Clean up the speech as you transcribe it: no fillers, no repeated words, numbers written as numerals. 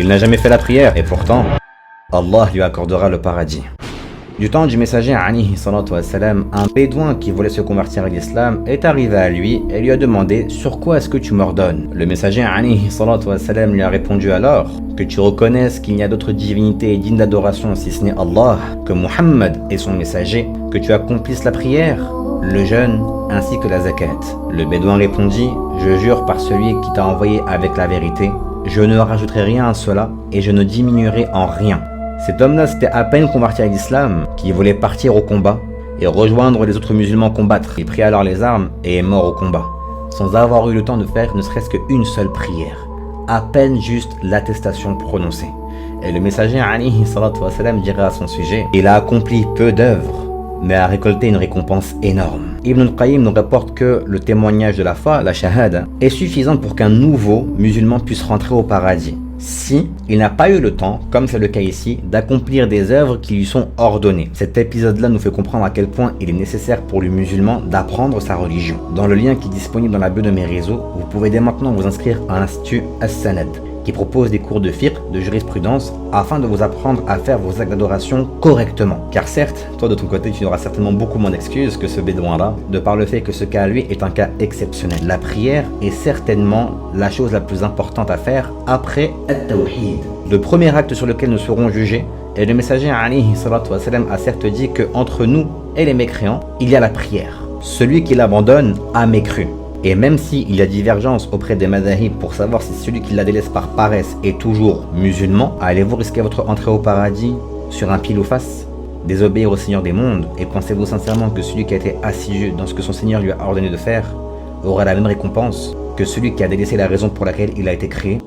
Il n'a jamais fait la prière et pourtant, Allah lui accordera le paradis. Du temps du messager alayhi salatu wassalam, un bédouin qui voulait se convertir à l'islam est arrivé à lui et lui a demandé « Sur quoi est-ce que tu m'ordonnes ?» Le messager alayhi salatu wassalam lui a répondu alors « Que tu reconnaisses qu'il n'y a d'autre divinité dignes d'adoration si ce n'est Allah, que Muhammad est son messager, que tu accomplisses la prière, le jeûne ainsi que la zakat. » Le bédouin répondit « Je jure par celui qui t'a envoyé avec la vérité, je ne rajouterai rien à cela et je ne diminuerai en rien. » Cet homme-là s'était à peine converti à l'islam, qui voulait partir au combat et rejoindre les autres musulmans combattre. Il prit alors les armes et est mort au combat, sans avoir eu le temps de faire ne serait-ce qu'une seule prière, à peine juste l'attestation prononcée. Et le messager alayhi salatu wassalam dirait à son sujet « Il a accompli peu d'œuvres, mais a récolté une récompense énorme. » Ibn al-Qayyim nous rapporte que le témoignage de la foi, la shahada, est suffisant pour qu'un nouveau musulman puisse rentrer au paradis, si il n'a pas eu le temps, comme c'est le cas ici, d'accomplir des œuvres qui lui sont ordonnées. Cet épisode-là nous fait comprendre à quel point il est nécessaire pour le musulman d'apprendre sa religion. Dans le lien qui est disponible dans la bio de mes réseaux, vous pouvez dès maintenant vous inscrire à l'Institut As-Sanad, qui propose des cours de fiqh, de jurisprudence, afin de vous apprendre à faire vos actes d'adoration correctement. Car certes, toi de ton côté, tu auras certainement beaucoup moins d'excuses que ce bédouin-là, de par le fait que ce cas à lui est un cas exceptionnel. La prière est certainement la chose la plus importante à faire après At-Tawhid. Le premier acte sur lequel nous serons jugés, et le messager alayhi salatu wassalam a certes dit que entre nous et les mécréants, il y a la prière. Celui qui l'abandonne a mécru. Et même s'il y a divergence auprès des madhahib pour savoir si celui qui la délaisse par paresse est toujours musulman, allez-vous risquer votre entrée au paradis sur un pile ou face? Désobéir au Seigneur des mondes, et pensez-vous sincèrement que celui qui a été assidu dans ce que son Seigneur lui a ordonné de faire aura la même récompense que celui qui a délaissé la raison pour laquelle il a été créé?